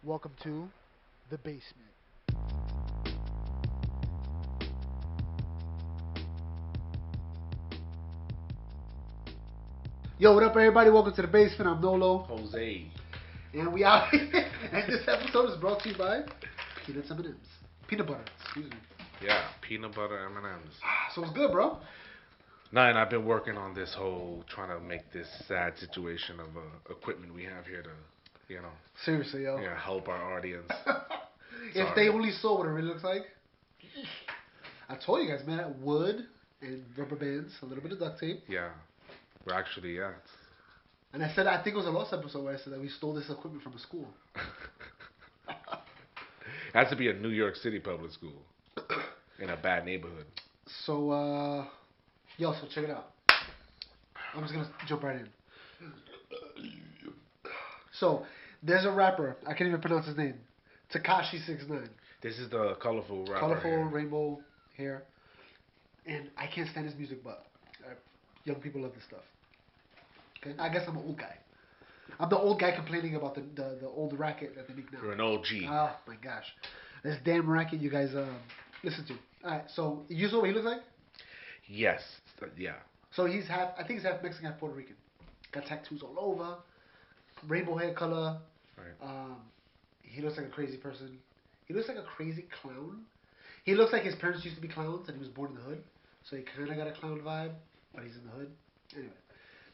Welcome to the basement. Yo, what up, everybody? Welcome to the basement. I'm Nolo. Jose. And we out here. And this episode is brought to you by Peanuts M&M's. Peanut butter, excuse me. Yeah, peanut butter M&M's. So it's good, bro. Nah, and I've been working on this whole, trying to make this sad situation of equipment we have here to, you know. Seriously, yo. Yeah, help our audience. If they only saw what it really looks like. I told you guys, man, wood and rubber bands, a little bit of duct tape. Yeah. We're actually, yeah. And I said, I think it was the last episode where I said that we stole this equipment from a school. It has to be a New York City public school in a bad neighborhood. So, so check it out. I'm just going to jump right in. So, there's a rapper. I can't even pronounce his name. Takashi 69. This is the colorful rapper. Colorful, here. rainbow hair. And I can't stand his music, but young people love this stuff. Okay? I guess I'm an old guy. I'm the old guy complaining about the old racket that they make now. You're an OG. Oh, my gosh. This damn racket you guys listen to. Alright, so you saw what he looks like? Yes. Yeah. So I think he's half Mexican, half Puerto Rican. Got tattoos all over. Rainbow hair color. Right. He looks like a crazy person. He looks like a crazy clown. He looks like his parents used to be clowns and he was born in the hood. So he kind of got a clown vibe, but he's in the hood. Anyway.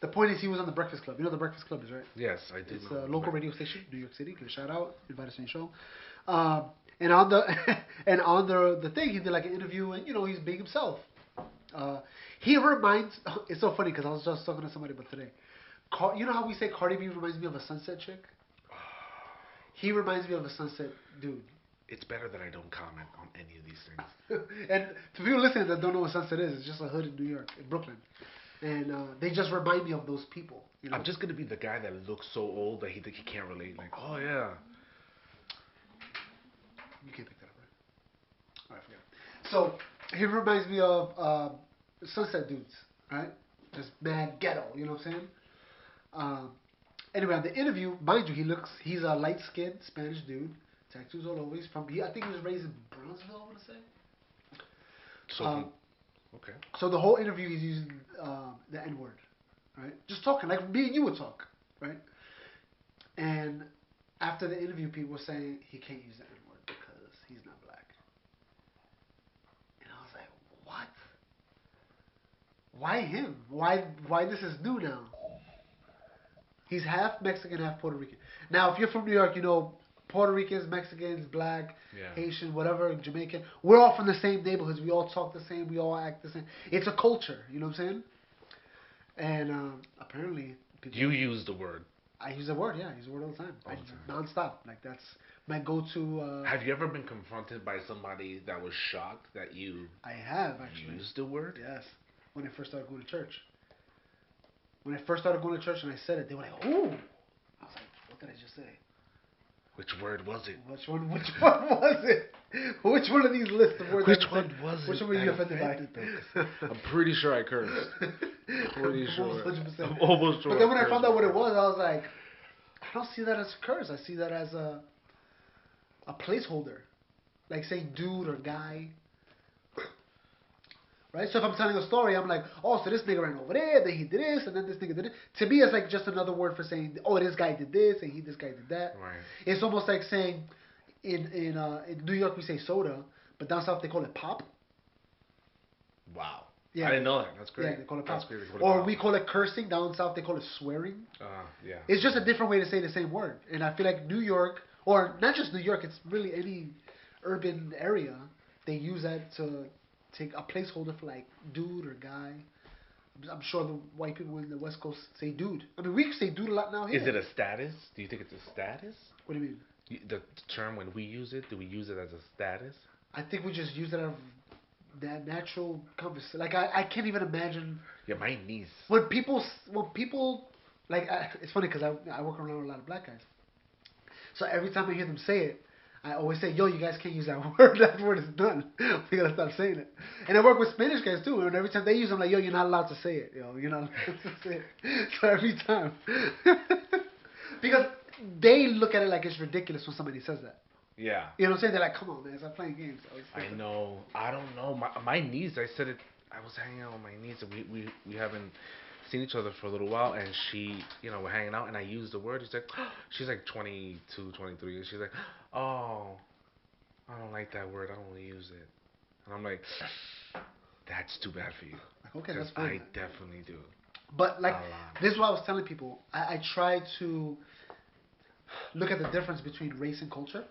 The point is he was on the Breakfast Club. You know what the Breakfast Club is, right? Yes, I did. It's a local radio station, New York City. Give a shout out. Invite us to the show. And on the thing, he did like an interview, and he's being himself. He reminds. It's so funny because I was just talking to somebody about today. You know how we say Cardi B reminds me of a sunset chick? He reminds me of a sunset dude. It's better that I don't comment on any of these things. And to people listening that don't know what sunset is, it's just a hood in New York, in Brooklyn. And they just remind me of those people. I'm just going to be the guy that looks so old that he can't relate. Like, oh, yeah. You can't pick that up, right? Alright, forget it. So, he reminds me of sunset dudes, right? Just mad ghetto, you know what I'm saying? Anyway, on the interview, mind you, he's a light-skinned Spanish dude. Tattoos all over. I think he was raised in Brownsville, I want to say. So, okay. So the whole interview he's using the N-word, right? Just talking like me and you would talk, right? And after the interview, people were saying he can't use the N-word because he's not black. And I was like, what? Why him? Why this is new now? He's half Mexican, half Puerto Rican. Now, if you're from New York, you know Puerto Ricans, Mexicans, black, Haitian, whatever, Jamaican. We're all from the same neighborhoods. We all talk the same. We all act the same. It's a culture. You know what I'm saying? And apparently, you use the word. I use the word. Yeah, I use the word all the time. Nonstop. Like that's my go-to. Have you ever been confronted by somebody that was shocked that you? I have actually used the word. Yes, when I first started going to church. When I first started going to church and I said it, they were like, "Ooh!" I was like, "What did I just say?" Which word was it? Which one was it? Which one of these lists of words? Which one was it? Which one were you offended by? I'm pretty sure I cursed. Pretty sure. 100%. I'm almost sure. But then when I found out what it was, I was like, I don't see that as a curse. I see that as a placeholder. Like saying dude or guy. Right? So if I'm telling a story, I'm like, oh, so this nigga ran over there, then he did this, and then this nigga did it. To me, it's like just another word for saying, oh, this guy did this, and this guy did that. Right. It's almost like saying, in New York we say soda, but down south they call it pop. Wow. Yeah. I didn't know that. That's great. Yeah, they call it pop. That's great. Or we call it cursing. Down south they call it swearing. Yeah. It's just a different way to say the same word. And I feel like New York, or not just New York, it's really any urban area, they use that to take a placeholder for like dude or guy. I'm sure the white people in the West Coast say dude. I mean, we say dude a lot now here. Is it a status? Do you think it's a status? What do you mean? The term, when we use it, do we use it as a status? I think we just use it out of that natural conversation. Like, I can't even imagine. Yeah, my niece. When people, like, it's funny because I work around a lot of black guys. So every time I hear them say it, I always say, yo, you guys can't use that word. That word is done. We gotta stop saying it. And I work with Spanish guys too. And every time they use it, I'm like, yo, you're not allowed to say it. Yo, you're not allowed to say it. So every time. Because they look at it like it's ridiculous when somebody says that. Yeah. You know what I'm saying? They're like, come on, man, stop playing games. I know. I don't know. My niece, I said it, I was hanging out with my niece, and we haven't seen each other for a little while, and she, we're hanging out, and I used the word. She's like 22, 23, and she's like, oh, I don't like that word. I don't want to use it. And I'm like, that's too bad for you. Okay, that's fine. fine. I definitely do. But like, this is what I was telling people. I try to look at the difference between race and culture.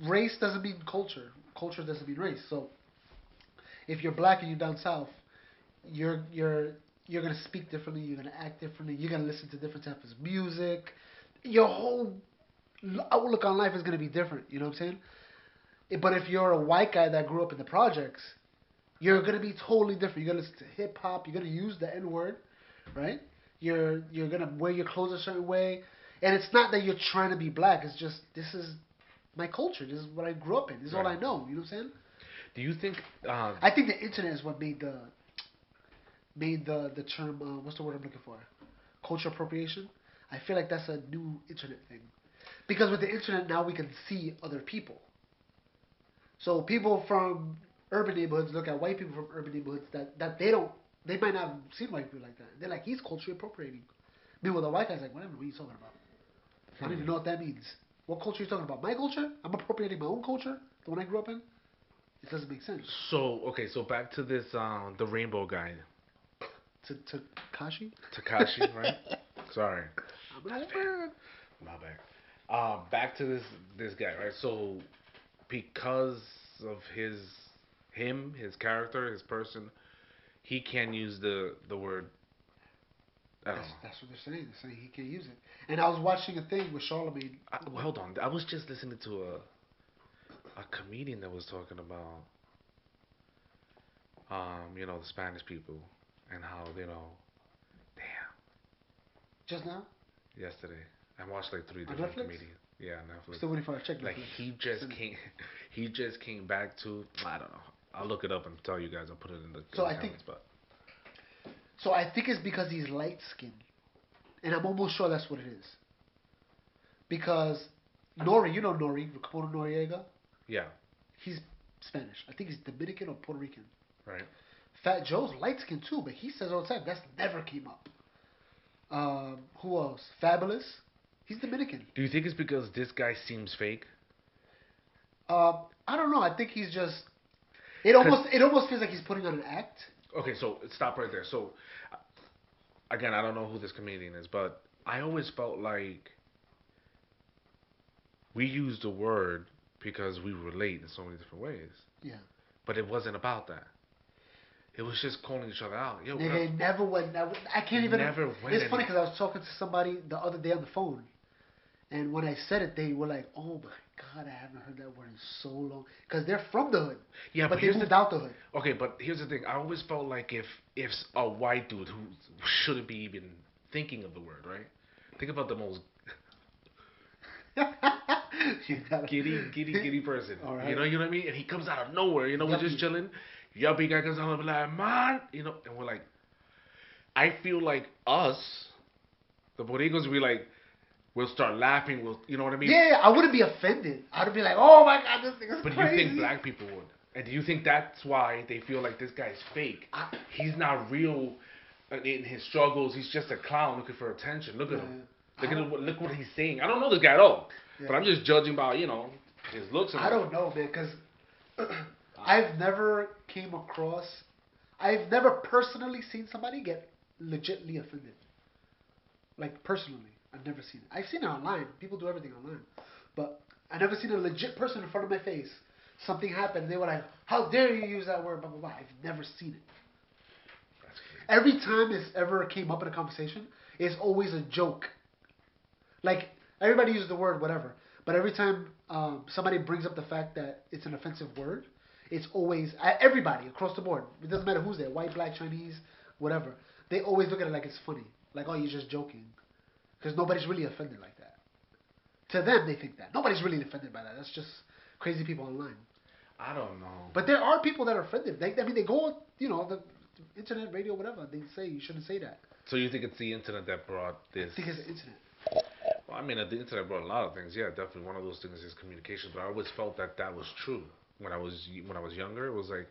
Race doesn't mean culture. Culture doesn't mean race. So, if you're black and you're down south, you're gonna speak differently. You're gonna act differently. You're gonna listen to different types of music. Your whole outlook on life is gonna be different. You know what I'm saying? But if you're a white guy that grew up in the projects, you're gonna be totally different. You're gonna listen to hip hop. You're gonna use the N-word, right? You're gonna wear your clothes a certain way, and it's not that you're trying to be black. It's just this is my culture. This is what I grew up in. This is all I know. You know what I'm saying? Do you think? I think the internet is what made the term. What's the word I'm looking for? Culture appropriation. I feel like that's a new internet thing, because with the internet now we can see other people. So people from urban neighborhoods look at white people from urban neighborhoods that they might not have seen white people like that. They're like, he's culture appropriating. Meanwhile, the white guy's like, whatever, what are you talking about? I don't even know what that means. What culture are you talking about? My culture? I'm appropriating my own culture, the one I grew up in? It doesn't make sense. So, okay, so back to this, the rainbow guy. Takashi? Takashi, right? Sorry. I'm an old man. My bad. Back to this guy, right? So, because of his character, his person, he can use the word. That's what they're saying. They're saying he can't use it. And I was watching a thing with Charlemagne. Well, hold on. I was just listening to a comedian that was talking about, the Spanish people and how, damn. Just now? Yesterday. I watched like 3 On different Netflix? comedians. Yeah, Netflix. Still waiting for a check. Like he just came back to, I don't know. I'll look it up and tell you guys. I'll put it in the comments. So I think it's because he's light skinned. And I'm almost sure that's what it is. Because Nori, you know Nori, Ricardo Noriega? Yeah. He's Spanish. I think he's Dominican or Puerto Rican. Right. Fat Joe's light skinned too, but he says all the time, that's never came up. Who else? Fabulous. He's Dominican. Do you think it's because this guy seems fake? I don't know. I think he's just. It almost feels like he's putting on an act. Okay, so stop right there. So, again, I don't know who this comedian is, but I always felt like we use the word because we relate in so many different ways. Yeah. But it wasn't about that. It was just calling each other out. Yo, They never went. I can't even. Never went. It's funny because I was talking to somebody the other day on the phone, and when I said it, they were like, "Oh my God, I haven't heard that word in so long." Because they're from the hood. Yeah, but they moved out the hood. Okay, but here's the thing. I always felt like if a white dude who shouldn't be even thinking of the word, right? Think about the most giddy person. Right. You know what I mean? And he comes out of nowhere. We're just chilling. Yuppie guy comes out and be like, man, and we're like, I feel like us, the Boricuas, we like, we'll start laughing. You know what I mean? Yeah, I wouldn't be offended. I'd be like, oh my God, this thing is crazy. But you think black people would? And do you think that's why they feel like this guy's fake? He's not real in his struggles. He's just a clown looking for attention. Look at him. Look what he's saying. I don't know this guy at all. Yeah. But I'm just judging by, his looks. I don't know, man, because I've never personally seen somebody get legitly offended. Like, personally. I've never seen it. I've seen it online. People do everything online. But I've never seen a legit person in front of my face. Something happened, and they were like, how dare you use that word, blah, blah, blah. I've never seen it. That's crazy. Every time it's ever came up in a conversation, it's always a joke. Like, everybody uses the word whatever. But every time somebody brings up the fact that it's an offensive word, it's always, everybody across the board. It doesn't matter who's there, white, black, Chinese, whatever. They always look at it like it's funny. Like, oh, you're just joking. Because nobody's really offended like that. To them, they think that. Nobody's really offended by that. That's just crazy people online. I don't know. But there are people that are offended. I mean, they go, the internet, radio, whatever. They say you shouldn't say that. So you think it's the internet that brought this? I think it's the internet. Well, I mean, the internet brought a lot of things. Yeah, definitely. One of those things is communication. But I always felt that was true when I was younger. It was like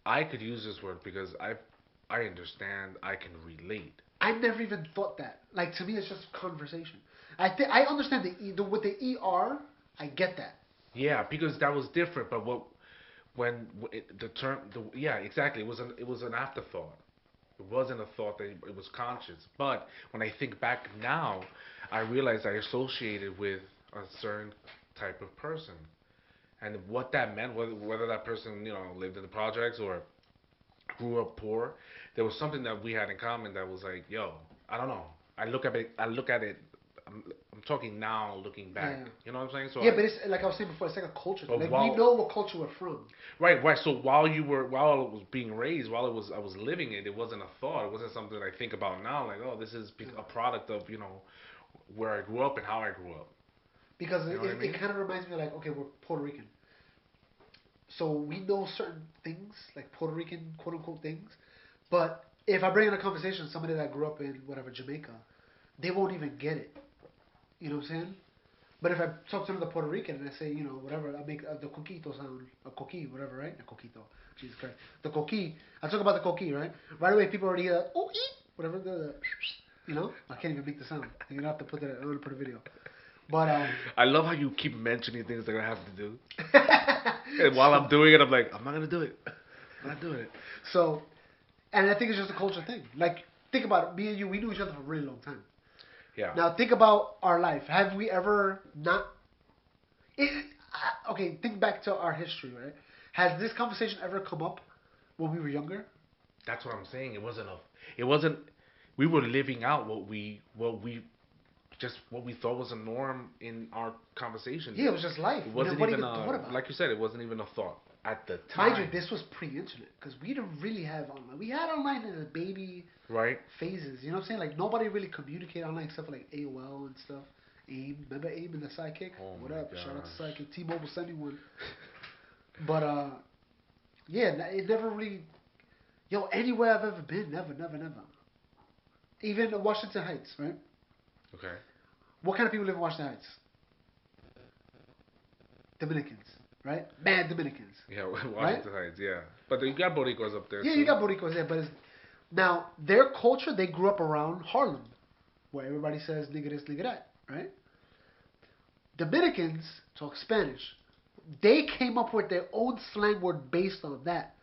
I could use this word because I understand. I can relate. I never even thought that. Like, to me, it's just conversation. I understand with the ER. I get that. Yeah, because that was different. But the term, yeah, exactly. It was an afterthought. It wasn't a thought that it was conscious. But when I think back now, I realize I associated with a certain type of person, and what that meant, whether that person lived in the projects or grew up poor, there was something that we had in common that was like, yo, I don't know. I look at it. I'm talking now, looking back. Yeah. You know what I'm saying? So yeah, but it's like I was saying before. It's like a culture. But Like while- we know what culture we're from. Right. So while I was being raised, I was living it, it wasn't a thought. It wasn't something I think about now. Like, oh, this is a product of where I grew up and how I grew up. Because You know what I mean? it kind of reminds me like, okay, we're Puerto Rican. So we know certain things, like Puerto Rican quote unquote things. But if I bring in a conversation somebody that grew up in whatever Jamaica, they won't even get it. You know what I'm saying? But if I talk to another Puerto Rican and I say, whatever, I make the coquito sound, a coqui, whatever, right? A coquito. Jesus Christ. The coqui. I talk about the coqui, right? Right away, people already hear, oh, whatever, I can't even make the sound. You're going to have to put that, I'm going to put a video. But, I love how you keep mentioning things that I have to do. And while I'm doing it, I'm like, I'm not going to do it. I'm not doing it. So, and I think it's just a culture thing. Like, think about it. Me and you, we knew each other for a really long time. Yeah. Now, think about our life. Have we ever not... okay, think back to our history, right? Has this conversation ever come up when we were younger? That's what I'm saying. It wasn't. We were living out what we thought was a norm in our conversation. Yeah, it was just life. It wasn't Nobody even thought about like you said, it wasn't even a thought at the time. Mind you, this was pre-internet because we didn't really have online. We had online in the baby phases. You know what I'm saying? Like nobody really communicated online except for like AOL and stuff. AIM, remember AIM and the Sidekick? Oh What my up? gosh. Shout out to Sidekick. T-Mobile sent me one. But yeah, it never really. Yo, anywhere I've ever been, never. Even Washington Heights, right? Okay. What kind of people live in Washington Heights? Dominicans, right? Mad Dominicans. Yeah, Washington Heights, yeah. But you got Boricuas up there, Yeah, too. you got Boricuas there, but now their culture, they grew up around Harlem, where everybody says nigga this, nigga that, right? Dominicans talk Spanish. They came up with their own slang word based on that.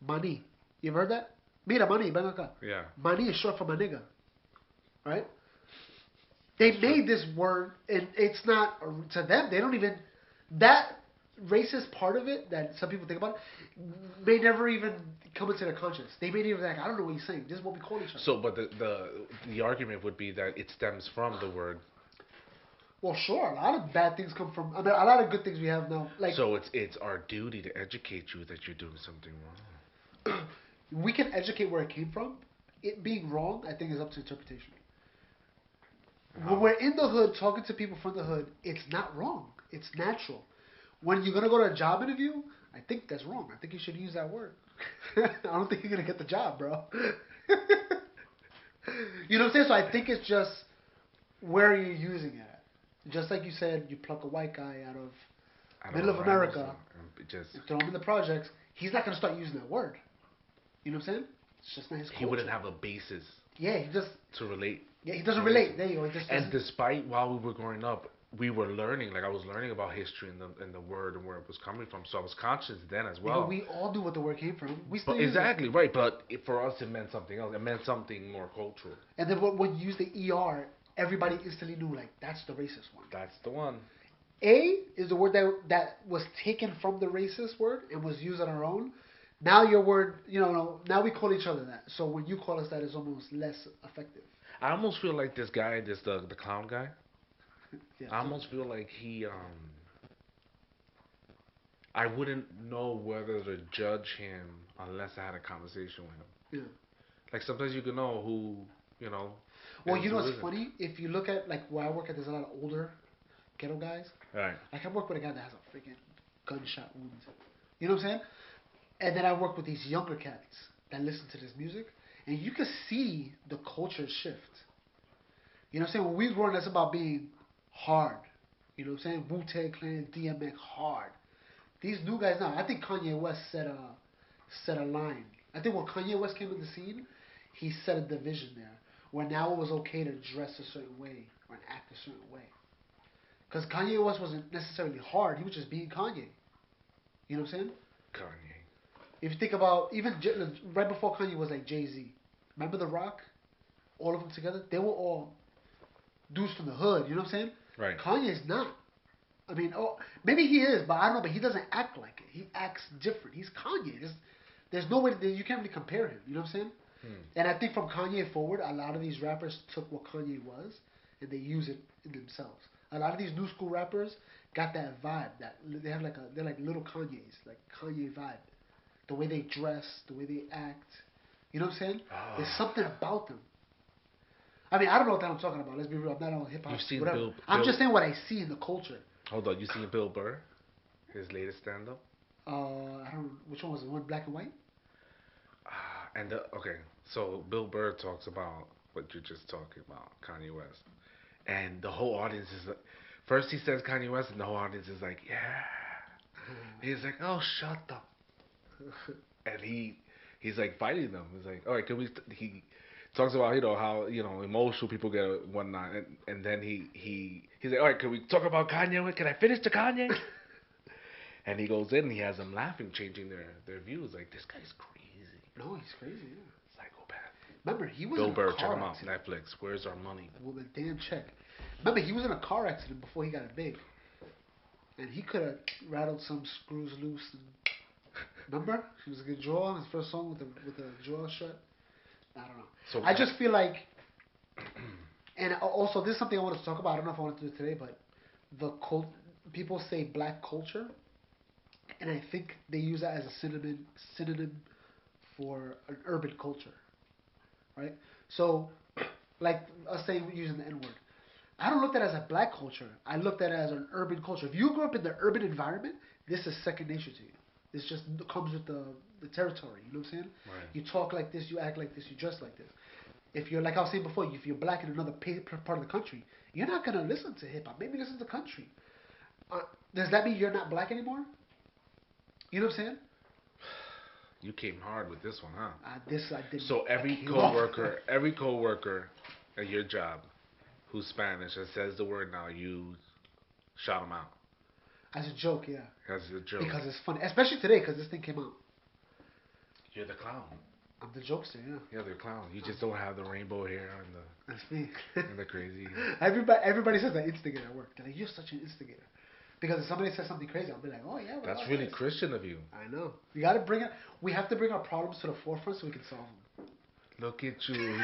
Mani. You ever heard that? Mira, mani, ven acá. Yeah. Mani is short for my nigga, right? They made this word, and it's not, to them, they don't even, that racist part of it that some people think about may never even come into their conscience. They may even like, I don't know what he's saying. This is what we call each other. So, but the argument would be that it stems from the word. Well, sure. A lot of bad things come from, I mean, a lot of good things we have now. Like, so it's our duty to educate you that you're doing something wrong. we can educate where it came from. It being wrong, I think, is up to interpretation. When we're in the hood talking to people from the hood, it's not wrong. It's natural. When you're gonna go to a job interview, I think that's wrong. I think you should use that word. I don't think you're gonna get the job, bro. You know what I'm saying? So I think it's just where you're using it at. Just like you said, you pluck a white guy out of middle of America, just throw him in the projects. He's not gonna start using that word. You know what I'm saying? It's just not his culture. he wouldn't have a basis. Yeah, he just to relate. Yeah, he doesn't relate. There you go. And despite while we were growing up, we were learning. Like I was learning about history and the word and where it was coming from. So I was conscious then as well. We all knew what the word came from. We still but use exactly right. But for us, it meant something else. It meant something more cultural. And then when you use the ER, everybody instantly knew like that's the racist one. That's the one. A is the word that was taken from the racist word and was used on our own. Now your word, now we call each other that. So when you call us that, it's almost less effective. I almost feel like this guy, the clown guy. Yeah, I almost feel like he, I wouldn't know whether to judge him unless I had a conversation with him. Yeah. Like sometimes you can know who you know. Well, you know what's funny? If you look at like where I work at, there's a lot of older ghetto guys. Right. Like I work with a guy that has a freaking gunshot wound. You know what I'm saying? And then I work with these younger cats that listen to this music, and you can see the culture shift. You know what I'm saying? When we were growing, that's about being hard. You know what I'm saying? Wu-Tang Clan, DMX, hard. These new guys now, I think Kanye West set a line. I think when Kanye West came in the scene, he set a division there, where now it was okay to dress a certain way or act a certain way. Because Kanye West wasn't necessarily hard, he was just being Kanye. You know what I'm saying? Kanye. If you think about, even right before Kanye was like Jay-Z. Remember The Rock? All of them together? They were all dudes from the hood, you know what I'm saying? Right. Kanye's not. I mean, maybe he is, but I don't know. But he doesn't act like it. He acts different. He's Kanye. There's no way you can't really compare him. You know what I'm saying? And I think from Kanye forward, a lot of these rappers took what Kanye was and they use it in themselves. A lot of these new school rappers got that vibe. That they have they're like little Kanyes, like Kanye vibe. The way they dress, the way they act. You know what I'm saying? There's something about them. I mean, I don't know what I'm talking about. Let's be real. I'm not on hip hop. You've seen whatever. I'm just saying what I see in the culture. Hold on, you seen Bill Burr? His latest stand-up? I don't. Which one was it? One black and white? Okay, so Bill Burr talks about what you're just talking about, Kanye West, and the whole audience is like, first he says Kanye West, and the whole audience is like, yeah. He's like, oh, shut up, and he's like fighting them. He's like, all right, can we? He talks about how emotional people get and whatnot, and then he's like, all right, can we talk about Kanye? Can I finish the Kanye? And he goes in and he has them laughing, changing their views. Like, this guy's crazy. No, he's crazy. Yeah. Psychopath. Remember, he was Bill in a Burr, car check him out. accident. Netflix. Where's our money? Well, then damn check. Remember, he was in a car accident before he got it big, and he could have rattled some screws loose. And, remember, he was a good jaw. His first song with the jaw shut. I don't know. So I just feel like, and also this is something I wanted to talk about. I don't know if I want to do it today, but people say black culture, and I think they use that as a synonym for an urban culture, right? So, like us saying using the N-word, I don't look at it as a black culture. I looked at it as an urban culture. If you grew up in the urban environment, this is second nature to you. This just comes with the territory. You know what I'm saying? Right. You talk like this, you act like this, you dress like this. If you're, like I was saying before, if you're black in another part of the country, you're not going to listen to hip-hop. Maybe listen to country. Does that mean you're not black anymore? You know what I'm saying? You came hard with this one, huh? I did. So every coworker at your job who's Spanish and says the word now, you shout them out. As a joke, yeah. As a joke. Because it's funny. Especially today, because this thing came out. You're the clown. I'm the jokester, yeah. You're the clown. You just don't have the rainbow hair and the... That's me. and the crazy... Everybody says I instigate at work. They're like, you're such an instigator. Because if somebody says something crazy, I'll be like, oh, yeah. That's really Christian of you. I know. We got to we have to bring our problems to the forefront so we can solve them. Look at you.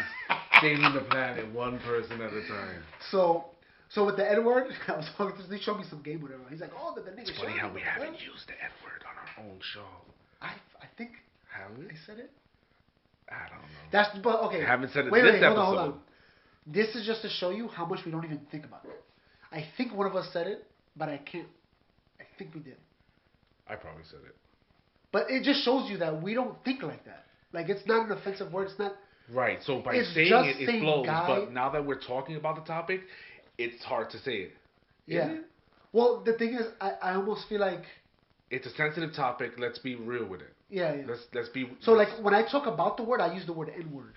Saving the planet one person at a time. So with the N-word, I was talking to him. They showed me some game, whatever. He's like, oh, the nigga. It's funny how we haven't used the N-word on our own show. I think. Have we? I said it. I don't know. But okay. I haven't said it wait, this episode. Hold on. This is just to show you how much we don't even think about it. I think one of us said it, but I can't. I think we did. I probably said it. But it just shows you that we don't think like that. Like, it's not an offensive word. It's not. Right. So by saying it, it flows. But now that we're talking about the topic, it's hard to say it. Yeah. Is it? Well, the thing is, I almost feel like it's a sensitive topic. Let's be real with it. Yeah, yeah. Let's be. So, like, when I talk about the word, I use the word N-word.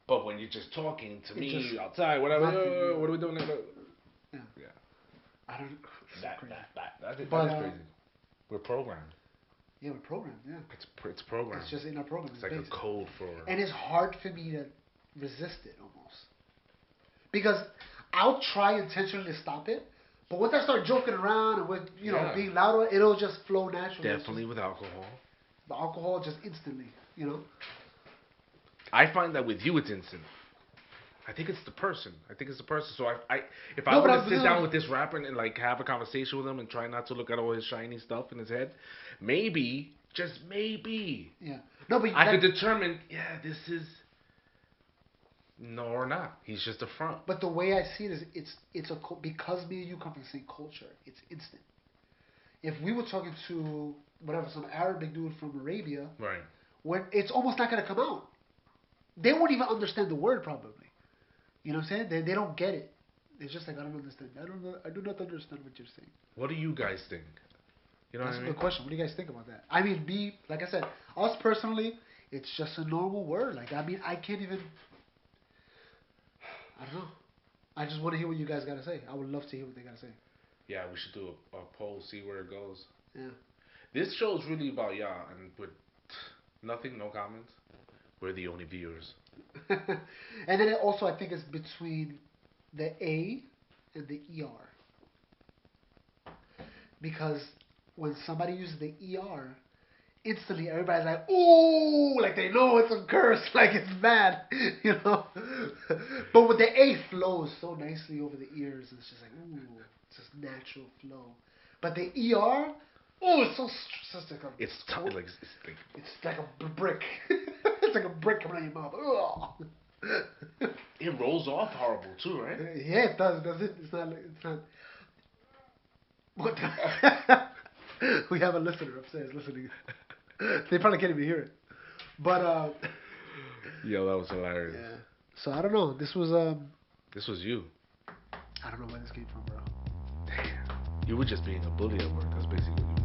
But when you're just talking to me outside, whatever, what are we doing? Yeah. I don't. That is crazy. We're programmed. Yeah, we're programmed. Yeah. It's programmed. It's just in our program. It's like a code for. And it's hard for me to resist it almost, because I'll try intentionally to stop it, but once I start joking around and with being louder, it'll just flow naturally. Definitely with alcohol. The alcohol just instantly, I find that with you it's instant. I think it's the person. So if I were to sit down with this rapper and like have a conversation with him and try not to look at all his shiny stuff in his head, maybe, just maybe. Yeah. No, but I could determine. Yeah, this is No, or not. He's just a front. But the way I see it is, because me and you come from the same culture. It's instant. If we were talking to whatever some Arabic dude from Arabia, Right. when it's almost not gonna come out. They won't even understand the word probably. You know what I'm saying? They don't get it. It's just like I don't understand. I don't know. I do not understand what you're saying. What do you guys think? You know That's what I a mean? good question. What do you guys think about that? I mean, like I said, us personally, it's just a normal word. Like I mean, I can't even. I don't know. I just want to hear what you guys gotta say. I would love to hear what they gotta say. Yeah, we should do a poll, see where it goes. Yeah. This show is really about y'all, and with nothing, no comments. We're the only viewers. And then also, I think it's between the A and the ER. Because when somebody uses the ER, instantly everybody's like, ooh, like they know it's a curse, like it's bad, you know. But with the A flows so nicely over the ears, it's just like, ooh, it's just natural flow. But the ER, oh, it's just like it's like a brick. It's like a brick coming out of your mouth. Ugh. It rolls off horrible too, right? Yeah, it does. Does it? It's not. What? We have a listener upstairs listening. They probably can't even hear it. But Yo, that was hilarious. yeah. So I don't know. This was This was you. I don't know where this came from, bro. Damn. You were just being a bully at work. That's basically what you